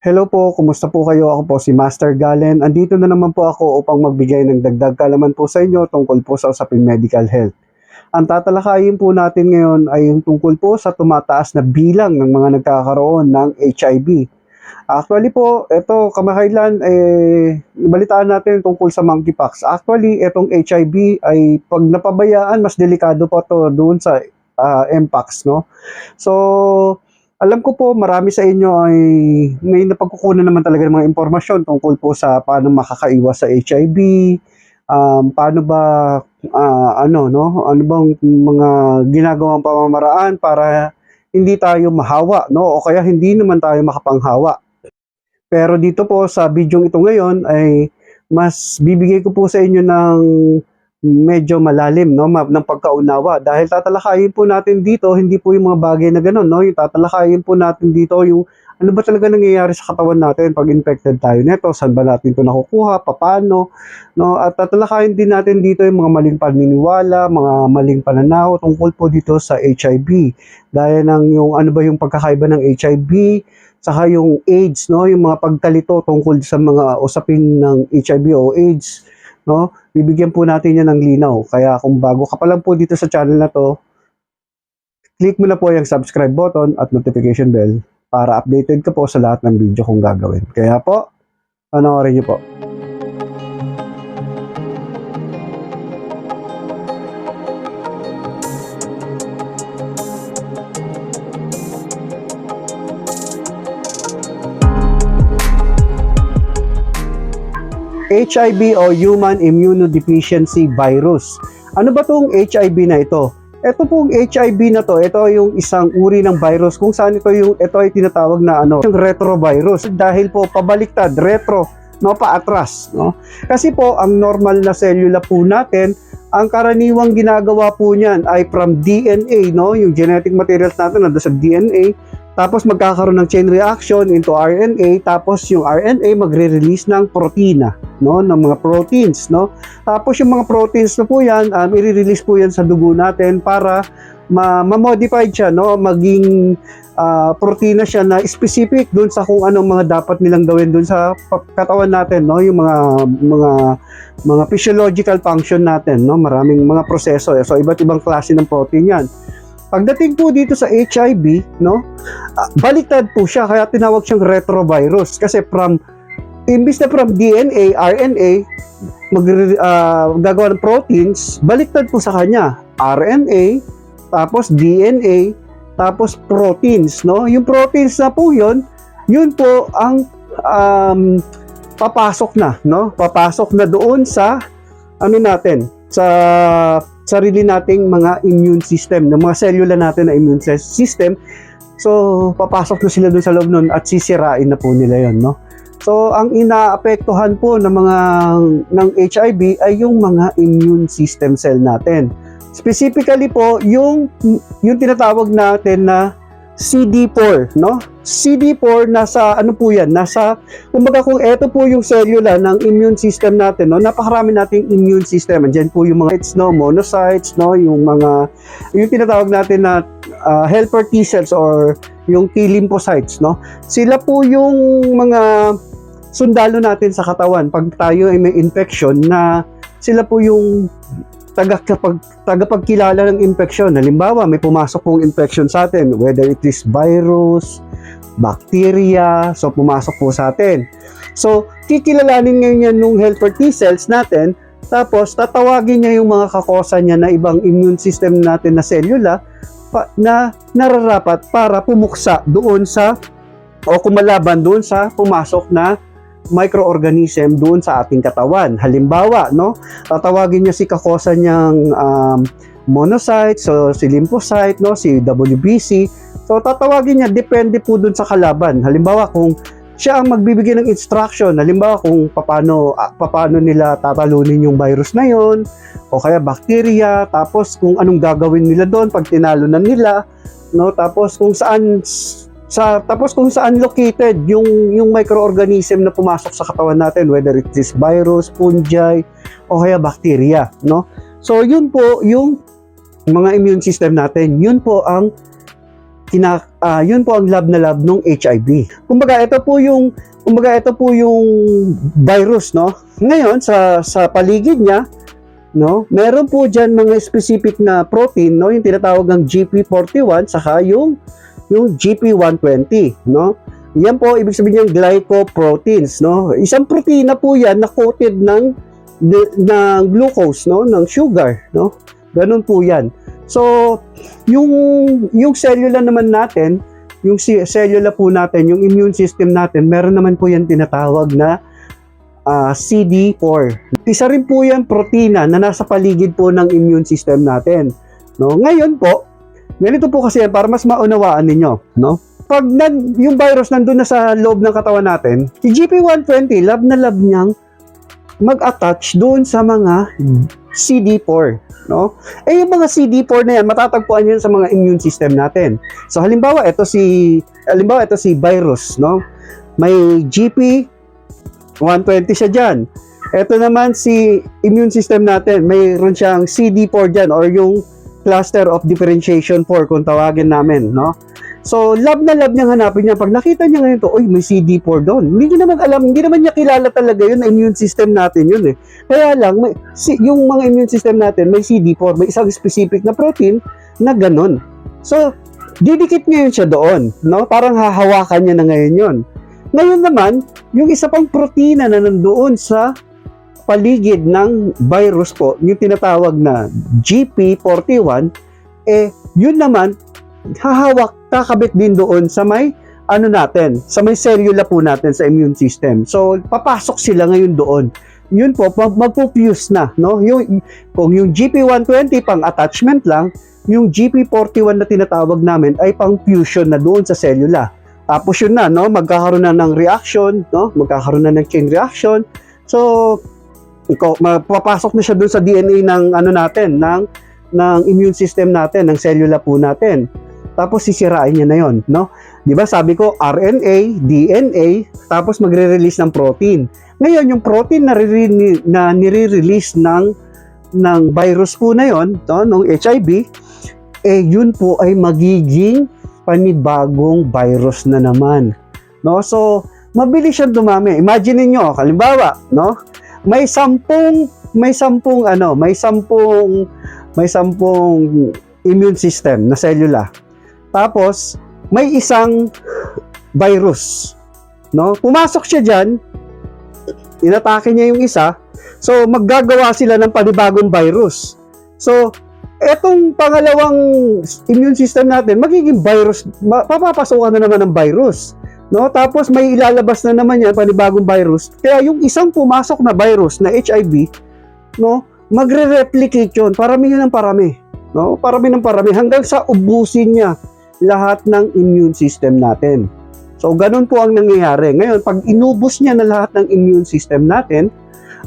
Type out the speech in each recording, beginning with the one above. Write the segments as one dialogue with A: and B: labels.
A: Hello po, kumusta po kayo? Ako po si Master Galen. Andito na naman po ako upang magbigay ng dagdag kaalaman po sa inyo tungkol po sa usaping medical health. Ang tatalakayin po natin ngayon ay yung tungkol po sa tumataas na bilang ng mga nagkakaroon ng HIV. Actually po, ito kamakailan balitaan natin tungkol sa monkeypox. Actually, itong HIV ay pag napabayaan, mas delikado po to doon sa mpox, no? So, alam ko po marami sa inyo ay may napagkukunan naman talaga ng mga impormasyon tungkol po sa paano makakaiwas sa HIV, paano ba ano no, ano bang mga ginagawang pamamaraan para hindi tayo mahawa, no, o kaya hindi naman tayo makapanghawa. Pero dito po sa video ito ngayon ay mas bibigay ko po sa inyo ng medyo malalim, no, ng pagkaunawa, dahil tatalakayin po natin dito hindi po yung mga bagay na gano'n, no, yung tatalakayin po natin dito yung ano ba talaga nangyayari sa katawan natin pag infected tayo nito, saan ba natin ito nakukuha, papaano, no, at tatalakayin din natin dito yung mga maling paniniwala, mga maling pananaw tungkol po dito sa HIV, gaya ng yung ano ba yung pagkakaiba ng HIV, saka yung AIDS, no, yung mga pagkalito tungkol sa mga usapin ng HIV o AIDS, no, bibigyan po natin yan ng linaw. Kaya kung bago ka pa lang po dito sa channel na to, click mo na po yung subscribe button at notification bell para updated ka po sa lahat ng video kong gagawin. Kaya po, panoorin niyo po. HIV o Human Immunodeficiency Virus. Ano ba itong HIV na ito? Ito pong HIV na to, ito yung isang uri ng virus kung saan ito ay tinatawag na yung retrovirus, dahil po pabaliktad, retro, no, paatras, no? Kasi po ang normal na selula po natin, ang karaniwang ginagawa po niyan ay from DNA, no, yung genetic materials natin nandoon sa DNA. Tapos magkakaroon ng chain reaction into RNA, tapos yung RNA magre-release ng protina, no, ng mga proteins, no. Tapos yung mga proteins na po yan, i-release po yan sa dugo natin para ma-modified siya, no, maging protina siya na specific doon sa kung anong mga dapat nilang gawin doon sa katawan natin, no, yung mga physiological function natin, no, maraming mga proseso. So iba't ibang klase ng protein yan. Pagdating po dito sa HIV, no, baliktad po siya, kaya tinawag siyang retrovirus. Kasi imbis na from DNA, RNA, gagawa ng proteins, baliktad po sa kanya. RNA, tapos DNA, tapos proteins, no? Yung proteins na po yun po ang papasok na, no? Papasok na doon sa natin, sa sarili nating mga immune system, ng mga selula natin na immune system. So, papasok na sila doon sa loob nun at sisirain na po nila yon, no? So, ang inaapektuhan po ng HIV ay yung mga immune system cell natin. Specifically po, yung tinatawag natin na CD4, no? CD4 nasa ano po yan? Kumbaga kung ito po yung cellula ng immune system natin, no? Napakarami nating immune system. Andiyan po yung mga monocytes, no? Yung tinatawag natin na helper T cells or yung T lymphocytes, no? Sila po yung mga sundalo natin sa katawan pag tayo ay may infection, na sila po yung tagapagkilala ng infection. Halimbawa, may pumasok pong infection sa atin, whether it is virus, bacteria, so pumasok po sa atin. So, kikilalanin ngayon yan nung helper T cells natin, tapos tatawagin niya yung mga kakosa niya na ibang immune system natin na selula na nararapat para pumuksa doon sa o kumalaban doon sa pumasok na microorganism doon sa ating katawan. Halimbawa, no, tatawagin niya si kakosa niyang monocyte, so si lymphocyte, no, si WBC. So tatawagin niya, depende po doon sa kalaban. Halimbawa, kung siya ang magbibigay ng instruction, halimbawa kung paano nila tatalunin yung virus na yon, o kaya bacteria, tapos kung anong gagawin nila doon pag tinalo na nila, no, tapos kung saan located yung microorganism na pumasok sa katawan natin, whether it is virus, fungi, o kaya bacteria, no? So yun po yung mga immune system natin, yun po ang yun po ang lab na lab ng HIV. Kumbaga ito po yung virus, no? Ngayon sa paligid niya, no, meron po diyan mga specific na protein, no, yung tinatawag ng GP41 saka yung GP120, no? Yan po ibig sabihin yung glycoproteins, no? Isang protina po yan na coated ng glucose, no, ng sugar, no? Ganun po yan. So, yung cellula naman natin, yung cellula po natin, yung immune system natin, meron naman po yan tinatawag na CD4. Isa rin po yan protina na nasa paligid po ng immune system natin. No? Ngayon po, ganito po kasi yan para mas maunawaan ninyo. No? Pag yung virus nandun na sa loob ng katawan natin, si GP120, lab na lab niyang mag-attach doon sa mga CD4. No? Yung mga CD4 na yan, matatagpuan yan sa mga immune system natin. So halimbawa ito si virus, no? May GP120 siya diyan. Ito naman si immune system natin, mayroon siyang CD4 diyan or yung cluster of differentiation 4 kung tawagin namin, no? So, lab na lab niyang hanapin niya. Pag nakita niya ngayon to, oy, may CD4 doon. Hindi niya naman alam, hindi naman niya kilala talaga yun, immune system natin yun eh. Kaya lang, yung mga immune system natin, may CD4, may isang specific na protein na ganun. So, didikit ngayon siya doon, no? Parang hahawakan niya na ngayon yun. Ngayon naman, yung isa pang protina na nandoon sa paligid ng virus po, yung tinatawag na GP41, yun naman, kakabit din doon sa may sa may cellula po natin sa immune system. So papasok sila ngayon doon. Yun po magpo-fuse na, no? Kung yung GP120 pang attachment lang, yung GP41 na tinatawag namin ay pang fusion na doon sa cellula. Tapos yun na, no? Magkakaroon na ng reaction, no? Magkakaroon na ng chain reaction. So papasok na siya doon sa DNA ng natin, ng immune system natin, ng cellula po natin. Tapos sisirain niya na yon, no? 'Di ba sabi ko RNA, DNA, tapos magre-release ng protein. Ngayon yung protein na nire-release ng virus po na yon, no, ng HIV, yun po ay magiging panibagong virus na naman, no? So mabilis siyang dumami. Imagine niyo, halimbawa, no? May sampung immune system na cellula. Tapos, may isang virus, no? Pumasok siya diyan, inatake niya yung isa, so maggagawa sila ng panibagong virus. So, etong pangalawang immune system natin, magiging virus, papapasukan na naman ng virus, no? Tapos may ilalabas na naman yan, panibagong virus. Kaya yung isang pumasok na virus na HIV, no, magre-replicate yun, parami ng parami, no? Parami ng parami hanggang sa ubusin niya lahat ng immune system natin. So, ganun po ang nangyayari. Ngayon, pag inubos niya na lahat ng immune system natin,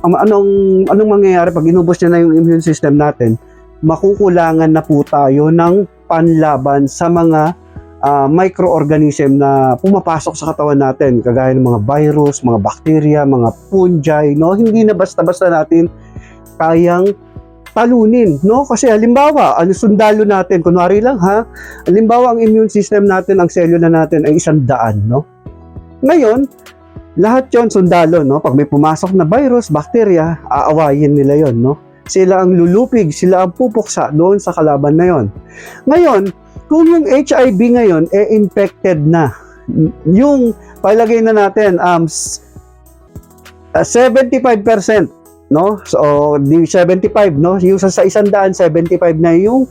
A: anong mangyayari pag inubos niya na yung immune system natin? Makukulangan na po tayo ng panlaban sa mga microorganism na pumapasok sa katawan natin, kagaya ng mga virus, mga bacteria, mga fungi, no? Hindi na basta-basta natin kayang talunin, no? Kasi halimbawa, ang sundalo natin, kunwari lang halimbawa ang immune system natin, ang cellula natin ay 100, no? Ngayon, lahat yon sundalo, no? Pag may pumasok na virus, bacteria, aawayin nila yon, no? Sila ang lulupig, sila ang pupuksa doon sa kalaban na yon. Ngayon, kung yung HIV ngayon infected na, yung palagay na natin 75%, no? So di 75, no? Yung sa 100, 75 na yung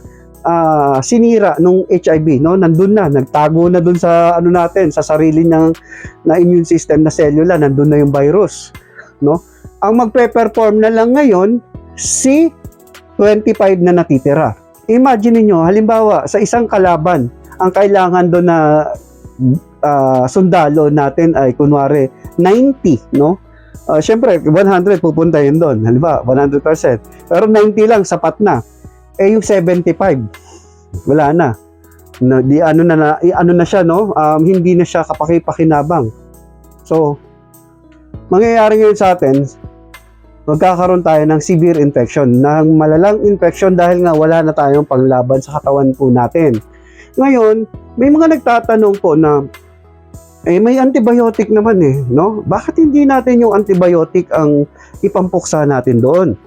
A: sinira nung HIV, no? Nandun na, nagtago na dun sa natin, sa sarili ng immune system na cellula, nandun na yung virus, no? Ang magpe-perform na lang ngayon si 25 na natitira. Imagine niyo, halimbawa sa isang kalaban, ang kailangan doon na sundalo natin ay kunwari 90, no? Siyempre, 100 pupunta yun doon. Halimbawa, 100%. Pero 90 lang, sapat na. Yung 75, wala na. Ano na siya, no? Hindi na siya kapaki-pakinabang. So, mangyayari ngayon sa atin, magkakaroon tayo ng severe infection, ng malalang infection dahil nga wala na tayong panglaban sa katawan po natin. Ngayon, may mga nagtatanong po na, may antibiotic naman no? Bakit hindi natin yung antibiotic ang ipampuksa natin doon?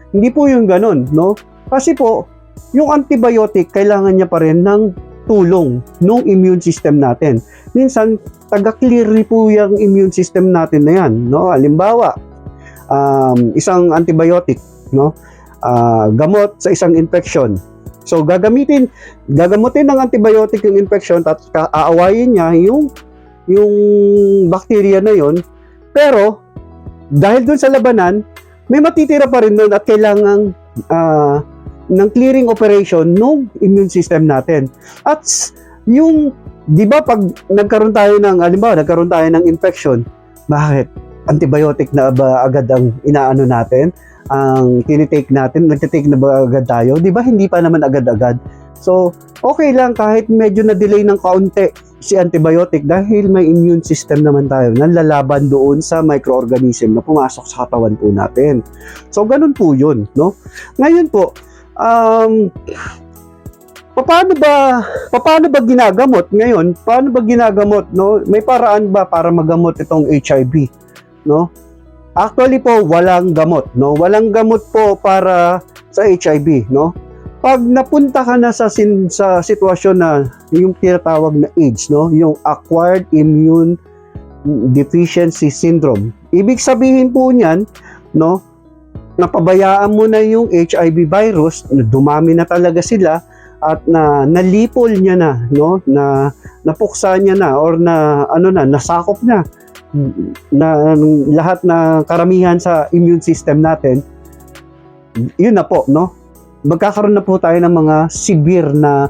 A: Hindi po yung ganun, no? Kasi po, yung antibiotic, kailangan niya pa rin ng tulong ng immune system natin. Minsan, taga-clear po yung immune system natin na yan, no? Halimbawa, isang antibiotic, no? Gamot sa isang infection. So, gagamutin ng antibiotic yung infection at aawayin niya yung bacteria na yon. Pero, dahil dun sa labanan, may matitira pa rin doon at kailangan ng clearing operation ng immune system natin. At yung, di ba pag nagkaroon tayo ng infection, bakit? Antibiotic na ba agad ang inaano natin? Ang tinitake natin, nagtitake na ba agad tayo? Di ba hindi pa naman agad-agad? So, okay lang kahit medyo na-delay ng kaunti si antibiotic dahil may immune system naman tayo na lalaban doon sa microorganism na pumasok sa katawan po natin. So, ganun po yun, no? Ngayon po, paano ba ginagamot ngayon? Paano ba ginagamot, no? May paraan ba para magamot itong HIV, no? Actually po, walang gamot, no? Walang gamot po para sa HIV, no? Pag napunta ka na sa sitwasyon na yung tinatawag na AIDS, no? Yung acquired immune deficiency syndrome. Ibig sabihin po niyan, no? Napabayaan mo na yung HIV virus, dumami na talaga sila at nalipol niya na, no? Napuksa niya na or nasakop na lahat na karamihan sa immune system natin. Yun na po, no? Magkakaroon na po tayo ng mga severe na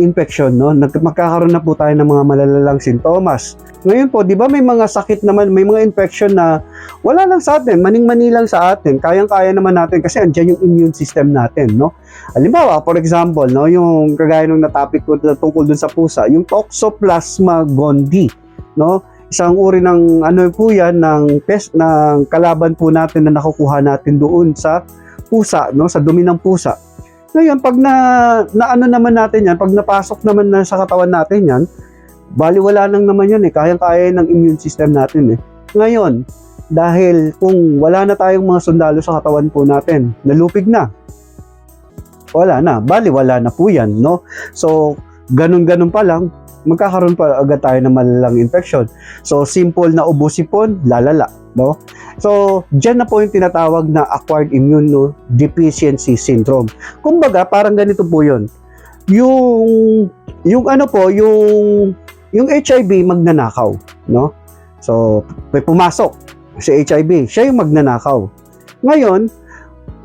A: infection, no? Magkakaroon na po tayo ng mga malalalang sintomas. Ngayon po, di ba may mga sakit naman, may mga infection na wala lang sa atin, maning-mani lang sa atin, kayang-kaya naman natin kasi andyan yung immune system natin, no? Halimbawa, for example, no, yung kagaya nung na-topic ko tungkol dun sa pusa, yung Toxoplasma gondii, no? Isang uri ng po yan, ng pest, ng kalaban po natin na nakukuha natin doon sa pusa, no? Sa dumi ng pusa. Ngayon, pag naano naman natin yan, pag napasok naman na sa katawan natin yan, baliwala lang naman yan kayang-kaya ng immune system natin Ngayon, dahil kung wala na tayong mga sundalo sa katawan po natin, nalupig na, wala na, baliwala na po yan, no? So, ganun-ganun pa lang, magkakaroon pa agad tayo ng malalang infection. So, simple na ubo-sipon, lalala, no? So, dyan na po yung tinatawag na acquired immunodeficiency syndrome. Kumbaga, parang ganito po yun. Yung HIV magnanakaw, no? So, may pumasok si HIV, siya yung magnanakaw. Ngayon,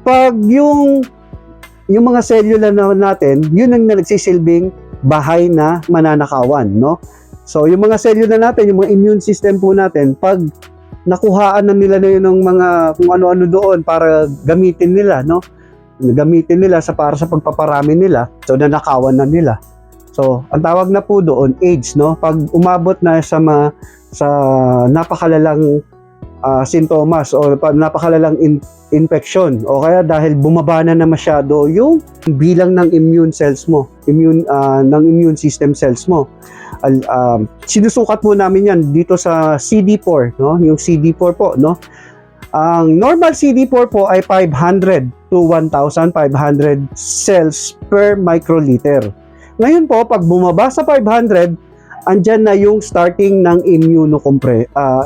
A: pag yung mga selula natin, yun ang nagsisilbing bahay na mananakawan, no? So, yung mga selula natin, yung mga immune system po natin, pag nakuhaan na nila na yun ng mga kung ano-ano doon para gamitin nila, no? Gamitin nila para sa pagpaparami nila, so nanakawan na nila. So, ang tawag na po doon, AIDS, no? Pag umabot na sa napakalalang sintomas o napakalalang infection o kaya dahil bumaba na masyado yung bilang ng immune cells mo, ng immune system cells mo. Sinusukat po namin yan dito sa CD4, no? Yung CD4 po, no? Ang normal CD4 po ay 500 to 1,500 cells per microliter. Ngayon po, pag bumaba sa 500, andyan na yung starting ng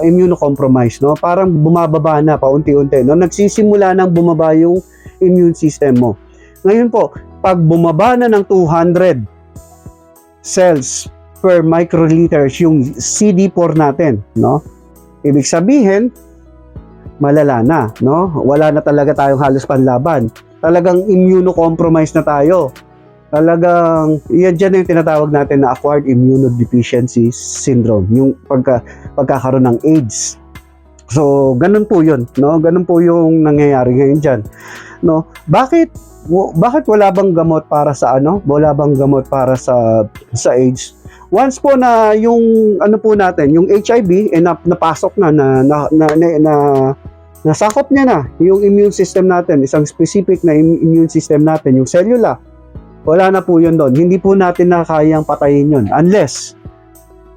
A: immunocompromise, no? Parang bumababa na paunti-unti, no? Nagsisimula nang bumaba yung immune system mo. Ngayon po, pag bumaba na ng 200 cells per microliters yung CD4 natin, no? Ibig sabihin, malala na, no? Wala na talaga tayong halos panlaban. Talagang immunocompromise na tayo. Talagang, yan dyan yung tinatawag natin na acquired immunodeficiency syndrome, yung pagkakaroon ng AIDS. So, ganun po yun, no? Ganun po yung nangyayari ngayon dyan, no? Bakit wala bang gamot para sa Wala bang gamot para sa AIDS? Once po na yung po natin, yung HIV, napasok nasakop niya na yung immune system natin, isang specific na immune system natin, yung cellular. Wala na po yun doon. Hindi po natin na kayang patayin yun unless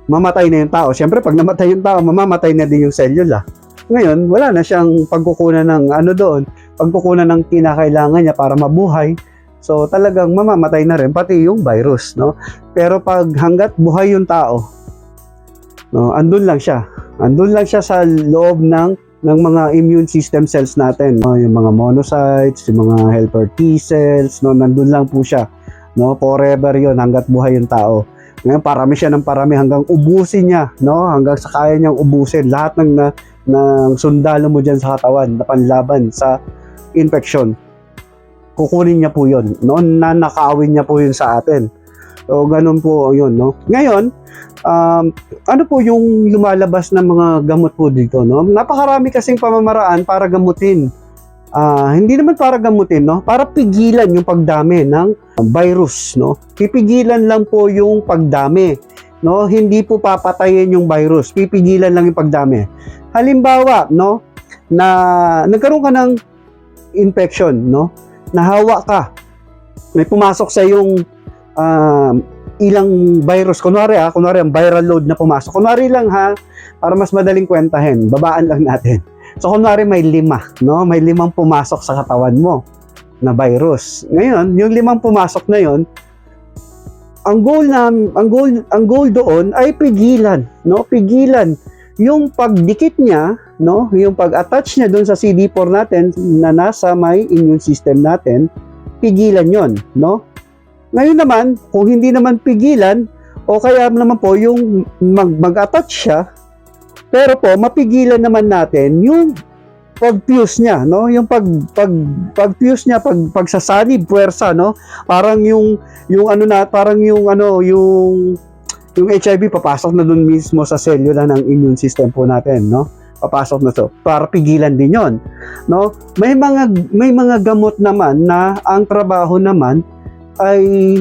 A: mamatay na yung tao. Siyempre, pag namatay yung tao, mamamatay na din yung cellula. Ngayon, wala na siyang pagkukunan ng ano doon, pagkukunan ng kinakailangan niya para mabuhay. So, talagang mamamatay na rin, pati yung virus, no? Pero pag hanggat buhay yung tao, no, andun lang siya. Andun lang siya sa loob ng mga immune system cells natin, no? Yung mga monocytes, yung mga helper T cells, no? Nandun lang po siya, no? Forever yon hanggat buhay yung tao. Ngayon, parami siya ng parami hanggang ubusin niya, no? Hanggang sa kaya niyang ubusin lahat ng sundalo mo dyan sa katawan na panlaban sa infection. Kukunin niya po yun, no? Nanakawin niya po yun sa atin. So, ganun po yun, no? Ngayon, ano po yung lumalabas ng mga gamot po dito, no? Napakarami kasing pamamaraan para gamutin. Hindi naman para gamutin, no? Para pigilan yung pagdami ng virus, no? Pipigilan lang po yung pagdami, no? Hindi po papatayin yung virus, pipigilan lang yung pagdami. Halimbawa, no, na nagkaroon ka ng infection, no? Nahawa ka. May pumasok sa yung ilang virus. Kunwari ang viral load na pumasok. Kunwari lang para mas madaling kwentahin, babaan lang natin. So, kunwari may 5, no? May 5 pumasok sa katawan mo na virus. Ngayon, yung 5 pumasok na yon, ang goal doon ay pigilan, no? Pigilan yung pagdikit niya, no? Yung pag-attach niya doon sa CD4 natin na nasa may immune system natin, pigilan yon, no? Ngayon naman, kung hindi naman pigilan, o kaya naman po yung mag-attach siya, pero po, mapigilan naman natin yung pag-fuse niya, no? Yung pag-fuse niya, pagsasanib, puwersa, no? Parang yung HIV papasok na dun mismo sa selula ng immune system po natin, no? Papasok na to para pigilan din 'yon, no? May mga gamot naman na ang trabaho naman ay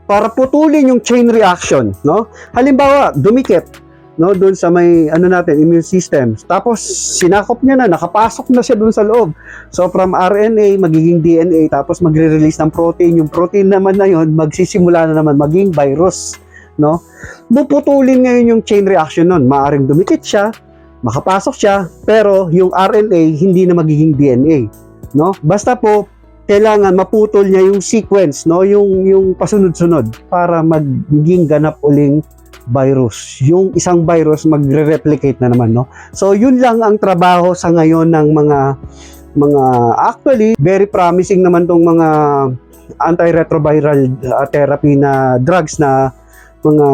A: para putulin yung chain reaction, no? Halimbawa, dumikit, no, doon sa may immune system. Tapos sinakop niya na, nakapasok na siya doon sa loob. So from RNA magiging DNA, tapos magre-release ng protein. Yung protein naman na 'yon magsisimula na naman maging virus, no? Buputulin ngayon yung chain reaction nun. Maaring dumikit siya, makapasok siya, pero yung RNA hindi na magiging DNA, no? Basta po kailangan maputol niya yung sequence, no, yung pasunod-sunod para magiging ganap uling virus. Yung isang virus magre-replicate na naman, no? So yun lang ang trabaho sa ngayon ng mga actually very promising naman tong mga antiretroviral therapy na drugs na mga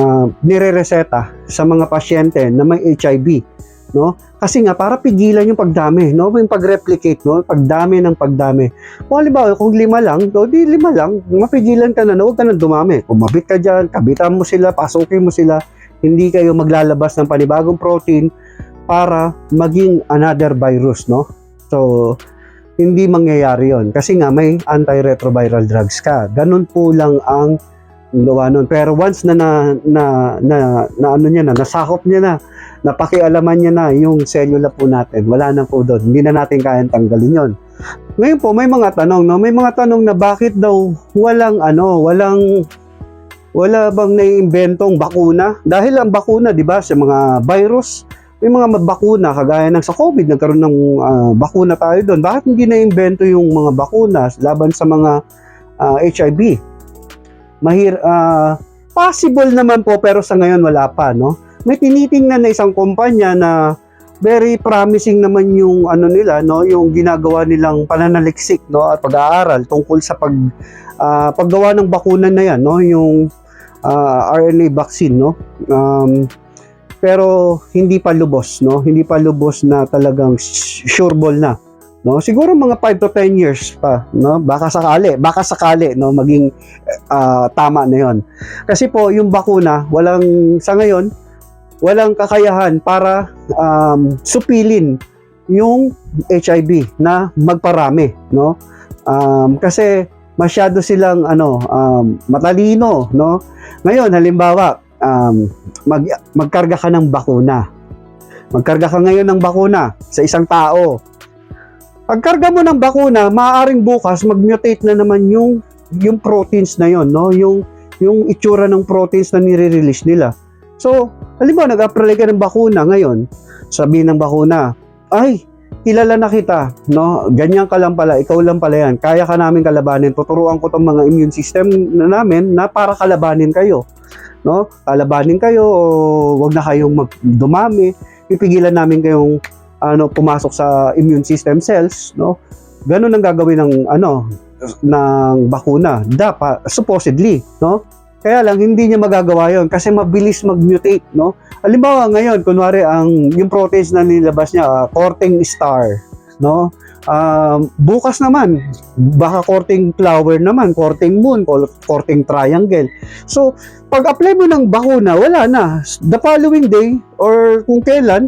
A: nire-reseta sa mga pasyente na may HIV, no? Kasi nga para pigilan yung pagdami, no? Yung pag-replicate, no? Pagdami. Kung halimbawa, kung 5 lang, di 5 lang, mapigilan ka na, huwag ka na dumami. Kumabit ka dyan, kabitan mo sila, pasukin mo sila, hindi kayo maglalabas ng panibagong protein para maging another virus, no? So, hindi mangyayari yon kasi nga may antiretroviral drugs ka. Ganun po lang ang gawa nun. Pero once nasakop niya na, napakialaman niya na yung cellula po natin, wala na po doon. Hindi na natin kayang tanggalin yon. Ngayon po, may mga tanong, no? May mga tanong na bakit daw wala bang naiimbentong bakuna? Dahil ang bakuna, di ba, sa mga virus, may mga bakuna, kagaya ng sa COVID, nagkaroon ng bakuna tayo doon. Bakit hindi naiimbento yung mga bakuna laban sa mga HIV? Possible naman po, pero sa ngayon wala pa, no? May tinitingnan na isang kumpanya na very promising naman yung nila, no, yung ginagawa nilang pananaliksik, no, at pag-aaral tungkol sa paggawa ng bakuna na yan, no, yung RNA vaccine, no. Pero hindi pa lubos, no, hindi pa lubos na talagang sure ball na, no. Siguro mga 5 to 10 years pa, no, baka sakali, no, maging tama na yon. Kasi po yung bakuna sa ngayon walang kakayahan para supilin yung HIV na magparami, no? Kasi masyado silang matalino, no? Ngayon halimbawa, magkarga ka ng bakuna. Magkarga ka ngayon ng bakuna sa isang tao. Pagkarga mo ng bakuna, maaaring bukas mag-mutate na naman yung yung proteins na yon, no? Yung itsura ng proteins na nire-release nila. So, halimbawa, nag-apply ka ng bakuna ngayon, sabihin ng bakuna, ay, kilala na kita, no? Ganyan ka lang pala, ikaw lang pala yan, kaya ka namin kalabanin, tuturuan ko tong mga immune system na namin na para kalabanin kayo, no? Kalabanin kayo, o wag na kayong dumami, pipigilan namin kayong pumasok sa immune system cells, no? Ganun ang gagawin ng bakuna. Dapat supposedly, no? Kaya lang hindi niya magagawa 'yon kasi mabilis mag-mutate, no? Halimbawa ngayon, kunwari yung proteins na nilabas niya, courting star, no? Bukas naman, baka courting flower naman, courting moon, courting triangle. So, pag-apply mo ng bakuna, wala na. The following day, or kung kailan,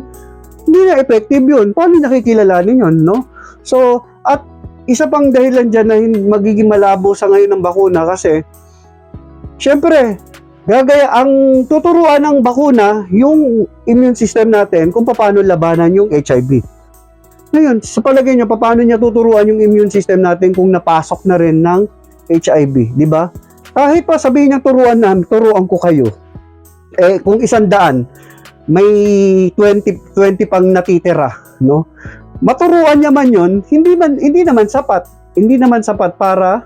A: hindi na effective yun. Paano nakikilalanin yun, no? So, at isa pang dahilan dyan na magiging malabo sa ngayon ng bakuna kasi, syempre, ang tuturuan ng bakuna, yung immune system natin kung paano labanan yung HIV. Ngayon, sa palagay nyo, paano niya tuturuan yung immune system natin kung napasok na rin ng HIV, di ba? Kahit pa sabihin niya turuan ko kayo. Kung 100, may 20 pang natitira, no? Maturuan niya man 'yon, hindi naman sapat. Hindi naman sapat para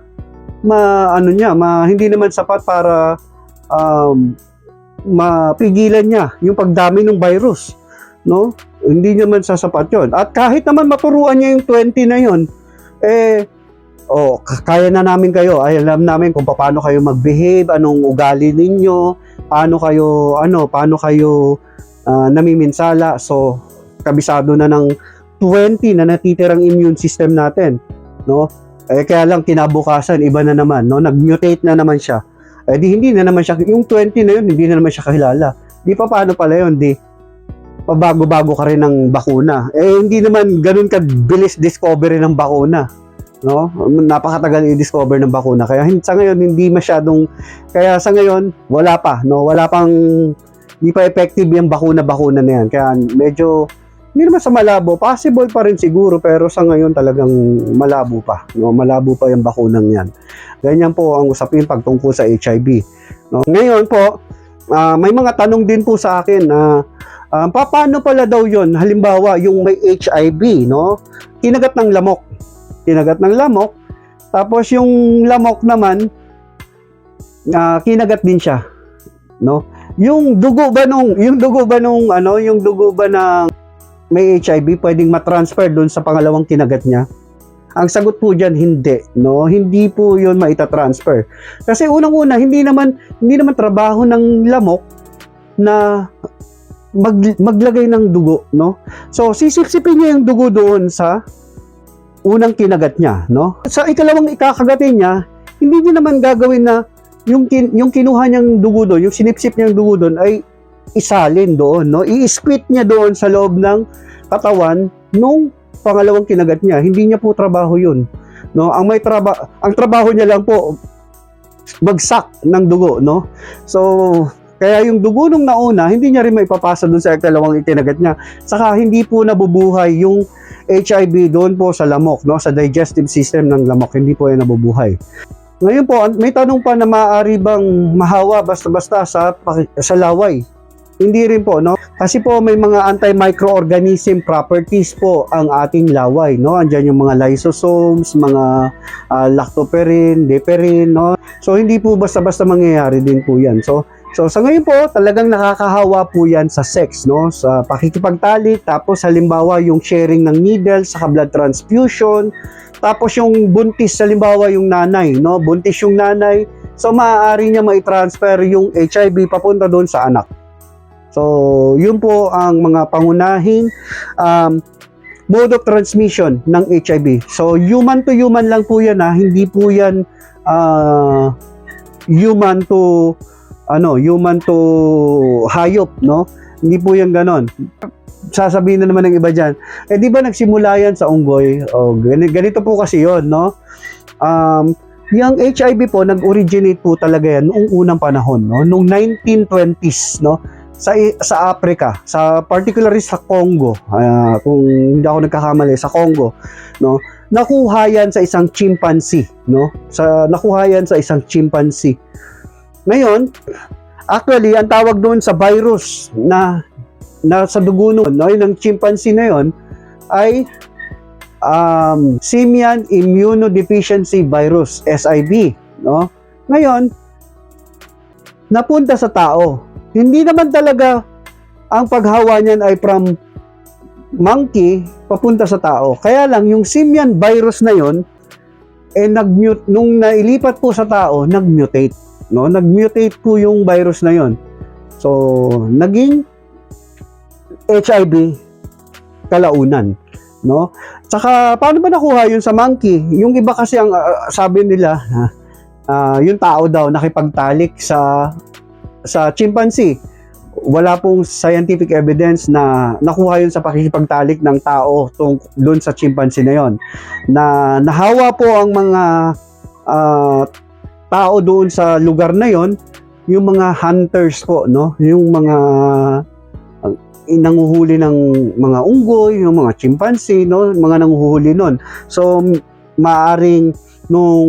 A: hindi naman sapat para mapigilan niya yung pagdami ng virus, no? Hindi naman sasapat 'yon. At kahit naman maturuan niya yung 20 na 'yon, kaya na namin kayo. Ay, alam namin kung paano kayo mag-behave, anong ugali ninyo, paano kayo namiminsala. So, kabisado na ng 20 na natitirang immune system natin, no? Kaya lang kinabukasan iba na naman, no? Nag-mutate na naman siya. Hindi na naman siya, yung 20 na yun, hindi na naman siya kahilala. Di pa paano pala yun, pabago-bago ka rin ng bakuna. Hindi naman ganun kabilis discovery ng bakuna, no? Napakatagal i-discover ng bakuna. Kaya sa ngayon kaya sa ngayon wala pa, no? Hindi pa effective yung bakuna na yan. Kaya medyo hindi naman sa malabo, possible pa rin siguro, pero sa ngayon talagang malabo pa, no? Malabo pa yung bakunang yan. Ganyan po ang usapin pagtungkol sa HIV, no? Ngayon po, may mga tanong din po sa akin na paano pala daw yon? Halimbawa, yung may HIV, no? Kinagat ng lamok, tapos yung lamok naman, kinagat din siya, no? Yung dugo ba ng may HIV pwedeng matransfer doon sa pangalawang kinagat niya? Ang sagot po diyan, hindi, no? Hindi po 'yun maitatransfer. Kasi unang-una, hindi naman trabaho ng lamok na maglagay ng dugo, no? So sisipsipin niya yung dugo doon sa unang kinagat niya, no? Sa ikalawang ikakagatin niya, hindi niya naman gagawin na yung kinuha niyang dugo doon, yung sinipsip niyang dugo doon ay isalin doon, no? I-spit niya doon sa loob ng katawan nung pangalawang kinagat niya. Hindi niya po trabaho 'yun, no? Ang trabaho niya lang po magsak ng dugo, no? So, kaya yung dugo nung nauna, hindi niya rin maipapasa doon sa ikalawang kinagat niya. Saka hindi po nabubuhay yung HIV doon po sa lamok, no? Sa digestive system ng lamok, hindi po 'yan nabubuhay. Ngayon po, may tanong pa na maaari bang mahawa basta-basta sa laway? Hindi rin po, no? Kasi po may mga anti-microorganism properties po ang ating laway, no? Andiyan yung mga lysosomes, mga lactoferrin, deferrin, no? So hindi po basta-basta mangyayari din po 'yan. So sa ngayon po, talagang nakakahawa po 'yan sa sex, no? Sa pakikipagtalik, tapos halimbawa yung sharing ng needles, sa blood transfusion, tapos yung buntis, halimbawa yung nanay, no? Buntis yung nanay, so maaari niya mai-transfer yung HIV papunta doon sa anak. So, yun po ang mga pangunahing mode of transmission ng HIV. So, human to human lang po yan, ha? Hindi po yan human to hayop, no? Hindi po yan ganon. Sasabihin na naman ng iba dyan, di ba nagsimula yan sa unggoy? Ganito po kasi yon, no? Yung HIV po, nag-originate po talaga yan noong unang panahon, no? Noong 1920s, no? Sa Africa, particularly sa Congo, kung hindi ako nagkakamali, sa Congo, no? nakuha yan sa isang chimpanzee, no? Nakuha yan sa isang chimpanzee. Ngayon, actually, ang tawag doon sa virus na sa dugo no, ng chimpanzee na yon ay Simian Immunodeficiency Virus, SIV, no? Ngayon, napunta sa tao. Hindi naman talaga ang paghawa niyan ay from monkey papunta sa tao. Kaya lang yung simian virus na yon nung nailipat po sa tao, nagmutate, no? Nagmutate po yung virus na yon. So, naging HIV kalaunan, no? Tsaka paano ba nakuha yun sa monkey? Yung iba kasi ang sabi nila, yung tao daw nakipagtalik sa chimpanzee. Wala pong scientific evidence na nakuha yun sa pakikipagtalik ng tao doon sa chimpanzee na yon. Na nahawa po ang mga tao doon sa lugar na yon, yung mga hunters po, no? Yung mga nanguhuli ng mga unggoy, yung mga chimpanzee, no? Mga nanguhuli nun. So, maaring nung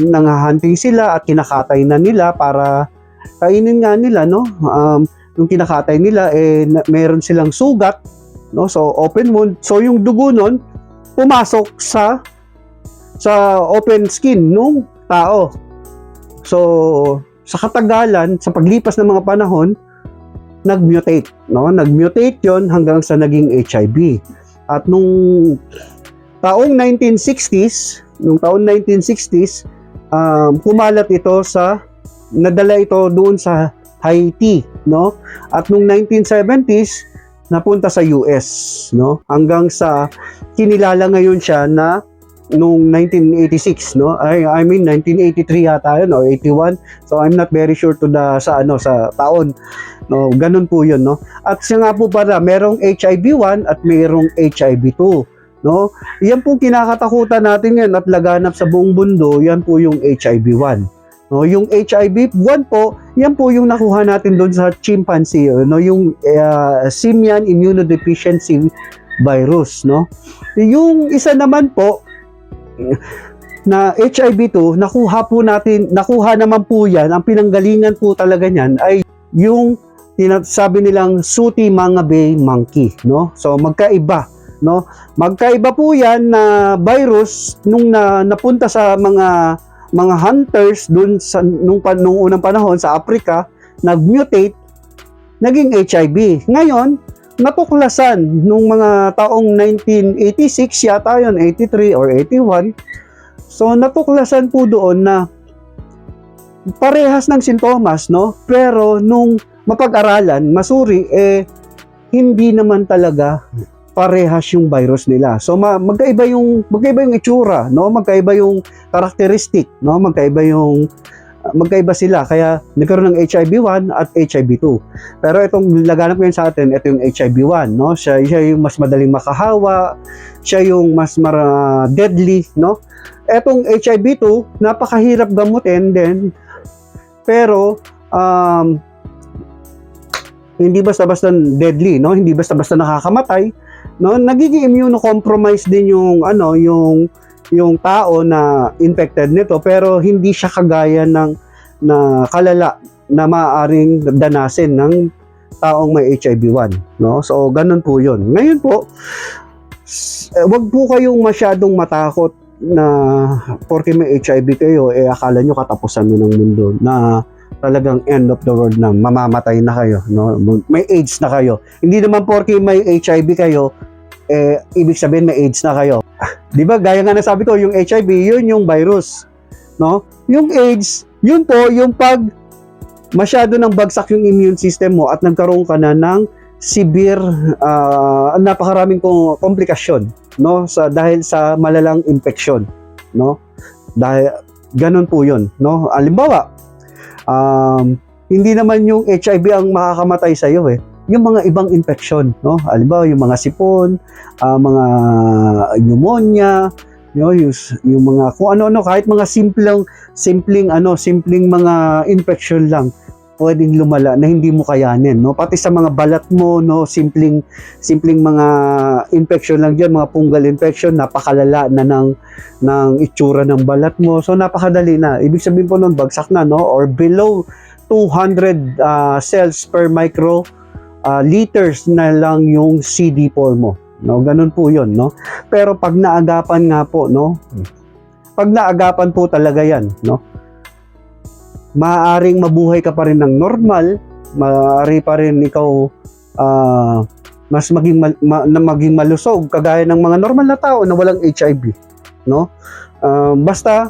A: nangahunting sila at kinakatay na nila para kainin nga nila, no? Yung kinakatay nila, meron silang sugat, no? So, open wound. So, yung dugo nun, pumasok sa open skin nung tao. So, sa katagalan, sa paglipas ng mga panahon, nag-mutate, no? Nag-mutate yon hanggang sa naging HIV. At nung taong 1960s, kumalat ito nadala ito doon sa Haiti, no? At nung 1970s, napunta sa US, no? Hanggang sa kinilala ngayon siya na nung 1986, no? I mean 1983 yata yun o 81. So I'm not very sure sa taon. No, ganun po 'yun, no? At siya nga po pala, merong HIV-1 at merong HIV-2, no? Yan po kinakatakutan natin ngayon at laganap sa buong mundo, yan po yung HIV-1. No, yung HIV-1 po, yan po yung nakuha natin doon sa chimpanzee, no? Yung Simian Immunodeficiency Virus, no? Yung isa naman po na HIV-2, nakuha naman po yan, ang pinanggalingan po talaga niyan ay yung sabi nilang sooty manga bay monkey, no? So magkaiba, no? Magkaiba po 'yan na virus nung napunta sa mga hunters doon nung unang panahon sa Africa, nagmutate, naging HIV. Ngayon, natuklasan nung mga taong 1986 yata 'yon, 83 or 81. So natuklasan po doon na parehas ng sintomas, no? Pero nung mapag-aralan, masuri, hindi naman talaga parehas yung virus nila. So magkaiba yung itsura, no? Magkaiba yung characteristic, no? Magkaiba sila, kaya nagkaroon ng HIV-1 at HIV-2. Pero itong laganap ngayon sa atin, ito yung HIV-1, no? Siya yung mas madaling makahawa, siya yung mas deadly, no? Etong HIV-2, napakahirap gamutin din, pero hindi basta-basta deadly, no? Hindi basta-basta nakakamatay, no? Nagiging immunocompromised din yung tao na infected nito, pero hindi siya kagaya ng kalala na maaaring danasin ng taong may HIV-1, no? So ganun po 'yon. Ngayon po, wag po kayong masyadong matakot na porque may HIV kayo, akala nyo katapusan mo ng mundo, na talagang end of the world na, mamamatay na kayo, no? May AIDS na kayo. Hindi naman porque may HIV kayo, ibig sabihin may AIDS na kayo. Di ba? Gaya nga nasabi ko, yung HIV, yun yung virus, no? Yung AIDS, yun po, yung pag masyado nang bagsak yung immune system mo at nagkaroon ka na ng severe, napakaraming komplikasyon, no? Dahil sa malalang infection, no? Dahil ganun po yun, no? Halimbawa, hindi naman yung HIV ang makakamatay sa iyo, yung mga ibang infection, no? Halimbawa yung mga sipon, mga pneumonia, yung mga kung ano-ano, kahit mga simpleng mga infection lang, pwedeng lumala na hindi mo kayanin, no? Pati sa mga balat mo, no, simpleng mga infection lang diyan, mga fungal infection, napakalala na ng itsura ng balat mo. So napakadali na. Ibig sabihin po noon bagsak na, no, or below 200 cells per micro liters na lang yung CD4 mo, no? Ganun po 'yon, no? Pero pag naagapan nga po, no, pag naagapan po talaga 'yan, no, maaaring mabuhay ka pa rin ng normal, maaari pa rin ikaw mas maging malusog kagaya ng mga normal na tao na walang HIV, no? Basta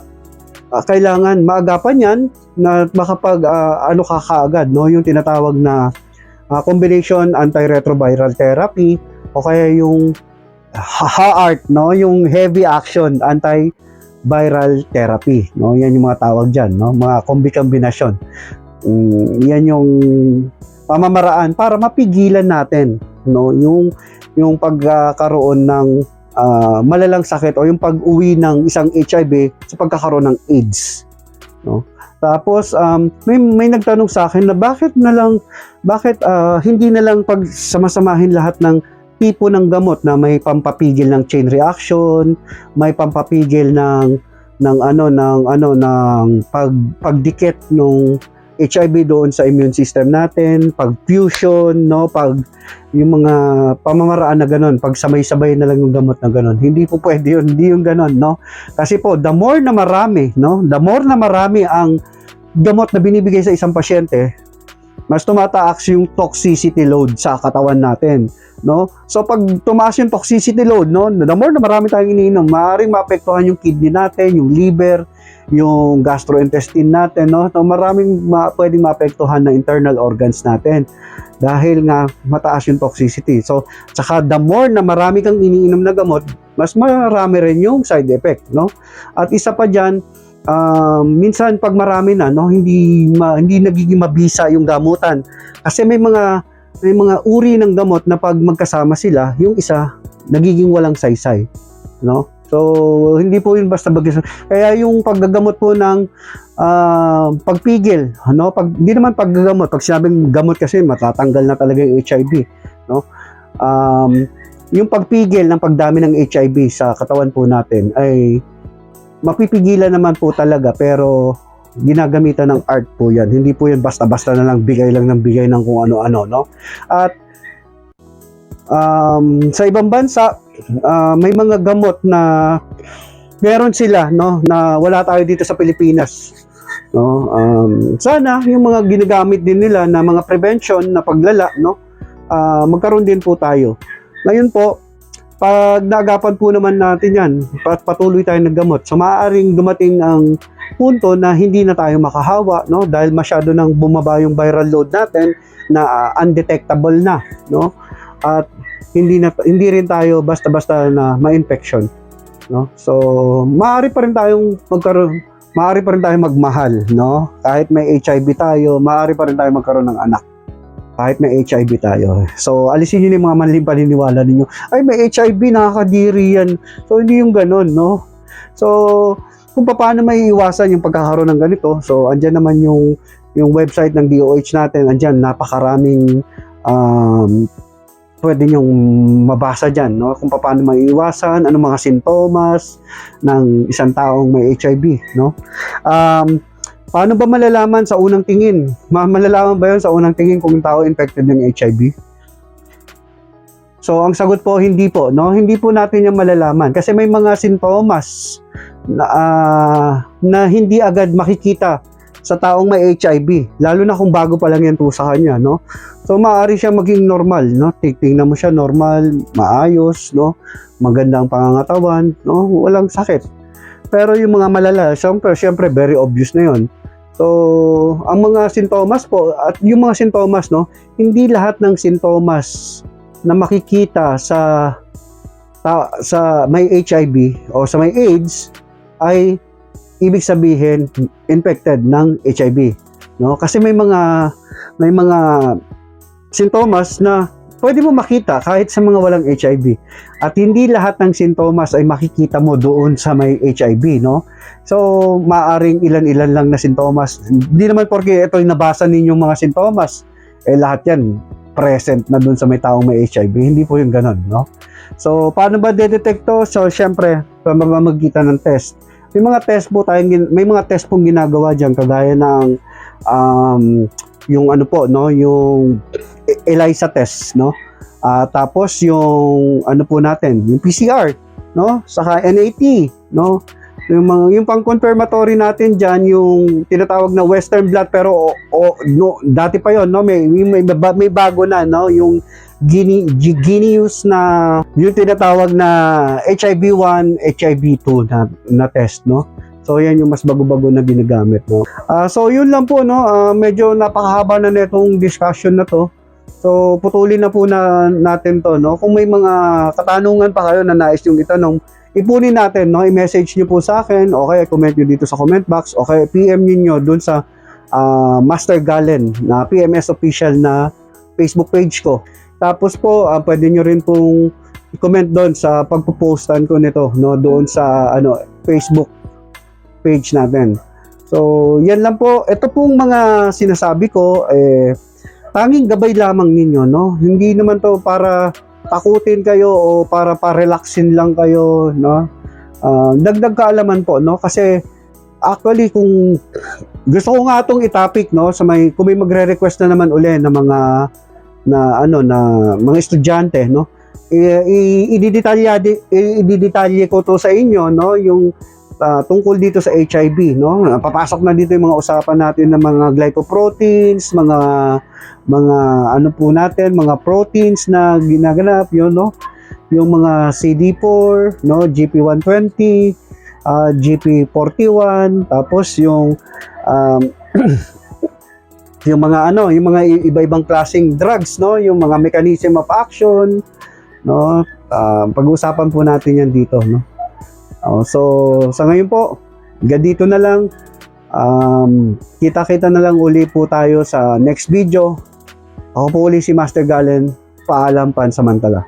A: kailangan maagapan 'yan na makapag ano ka kaagad, no, yung tinatawag na combination antiretroviral therapy o kaya yung HAART, no, yung heavy action antiviral therapy, no. Yan yung mga tawag diyan, no, mga kombinasyon. Yan yung pamamaraan para mapigilan natin, no, yung pagkakaroon ng malalang sakit o yung pag-uwi ng isang HIV sa pagkakaroon ng AIDS, no. Tapos may nagtanong sa akin na bakit hindi na lang pagsamasamahin lahat ng tipo ng gamot na may pampapigil ng chain reaction, may pampapigil ng pagdikit ng HIV doon sa immune system natin, pag fusion, no, pag yung mga pamamaraan na gano'n, pag sabay-sabay na lang yung gamot na gano'n. Hindi po pwede yun, hindi yung gano'n, no. Kasi po, the more na marami ang gamot na binibigay sa isang pasyente, mas tumataas yung toxicity load sa katawan natin, no. So pag tumaas yung toxicity load, no, the more na marami tayong iniinom, maaaring maapektuhan yung kidney natin, yung liver, yung gastrointestine natin, no. So maraming pwedeng maapektuhan na internal organs natin dahil nga mataas yung toxicity. So saka the more na marami kang iniinom na gamot, mas marami rin yung side effect, no. At isa pa diyan, minsan pag marami na, no, hindi nagiging mabisa yung gamutan kasi may mga uri ng gamot na pag magkasama sila, yung isa nagiging walang saysay, no. So hindi po yun basta bagay. Kaya yung paggagamot po ng pagpigil, no, hindi naman paggagamot, pag sinabing gamot kasi matatanggal na talaga yung HIV, no. Yung pagpigil ng pagdami ng HIV sa katawan po natin ay mapipigilan naman po talaga, pero ginagamitan ng art po yan. Hindi po yan basta-basta na lang bigay ng kung ano-ano, no. At sa ibang bansa, may mga gamot na meron sila, no, na wala tayo dito sa Pilipinas, no. Sana yung mga ginagamit din nila na mga prevention na paglala, no, magkaroon din po tayo. Ngayon po, pag naagapan po naman natin yan, patuloy tayo ng gamot, so maaaring dumating ang punto na hindi na tayo makahawa, no, dahil masyado nang bumaba yung viral load natin na undetectable na, no. At hindi rin tayo basta-basta na ma-infection, no. So maaari pa rin tayong magmahal, no. Kahit may HIV tayo, maaari pa rin tayong magkaroon ng anak kahit may HIV tayo. So alisin niyo yung mga maling paniniwala ninyo, ay may HIV, nakakadiri yan. So hindi yung ganun, no. So kung paano may iwasan yung pagkakaroon ng ganito, so andyan naman yung website ng DOH natin, andyan napakaraming pwede nyong mabasa dyan, no, kung paano maiiwasan, ano mga sintomas ng isang taong may HIV, no. Paano ba malalaman sa unang tingin? Malalaman ba yun sa unang tingin kung yung tao infected ng HIV? So ang sagot po, hindi po, no. Hindi po natin yung malalaman kasi may mga sintomas na hindi agad makikita sa taong may HIV, lalo na kung bago pa lang yan po sa kanya, no. So maaari siya maging normal, no. Tingnan mo siya normal, maayos, no, magandang pangangatawan, no, walang sakit. Pero yung mga malala, syempre very obvious na yon. So ang mga sintomas po, at yung mga sintomas, no, hindi lahat ng sintomas na makikita sa may HIV o sa may AIDS ay ibig sabihin infected ng HIV, no. Kasi may mga sintomas na pwede mo makita kahit sa mga walang HIV. At hindi lahat ng sintomas ay makikita mo doon sa may HIV, no? So, maaring ilan-ilan lang na sintomas. Hindi naman porque ito yung nabasa ninyong mga sintomas, lahat yan present na doon sa may taong may HIV. Hindi po yung ganun, no? So, paano ba de-detect to? So, syempre, pamamagitan ng test. May mga test pong ginagawa diyan kagaya ng yung ano po, no, yung ELISA test, no? Tapos yung ano po natin, yung PCR, no? Saka NAT, no? Yung pang-confirmatory natin diyan, yung tinatawag na Western blot, pero no, dati pa yon, no? May bago na, no? Yung Guineus na yung tinatawag na HIV-1, HIV-2 na test, no? So yan yung mas bago-bago na ginagamit, no? So yun lang po, no? Medyo napakahaba na nitong discussion na to. So putulin na po natin to, no? Kung may mga katanungan pa kayo na nais yung itanong, ipunin natin, no? I-message niyo po sa akin, okay, comment niyo dito sa comment box, okay, PM niyo dun sa Master Galen na PMS official na Facebook page ko. Tapos po, pwede nyo rin pong i-comment doon sa pagpo-postan ko nito, no, doon sa Facebook page natin. So, yan lang po. Ito pong mga sinasabi ko, tanging gabay lamang ninyo, no? Hindi naman to para takutin kayo o para pa-relaxin lang kayo, no? Dagdag kaalaman po, no? Kasi actually, kung gusto ko nga itong i-topic, no, kung may magre-request na naman uli ng mga mga estudyante, no, i-detalye ko to sa inyo, no, yung tungkol dito sa HIV, no. Papasok na dito yung mga usapan natin ng mga glycoproteins, mga ano po natin, mga proteins na ginaganap, yun, no, yung mga CD4, no, GP120, GP41, tapos yung yung mga iba-ibang klaseng drugs, no, yung mga mechanism of action, no, pag-uusapan po natin yan dito, no. So sa ngayon po, dito na lang, kita-kita na lang uli po tayo sa next video. Ako po uli si Master Galen, paalam pansamantala.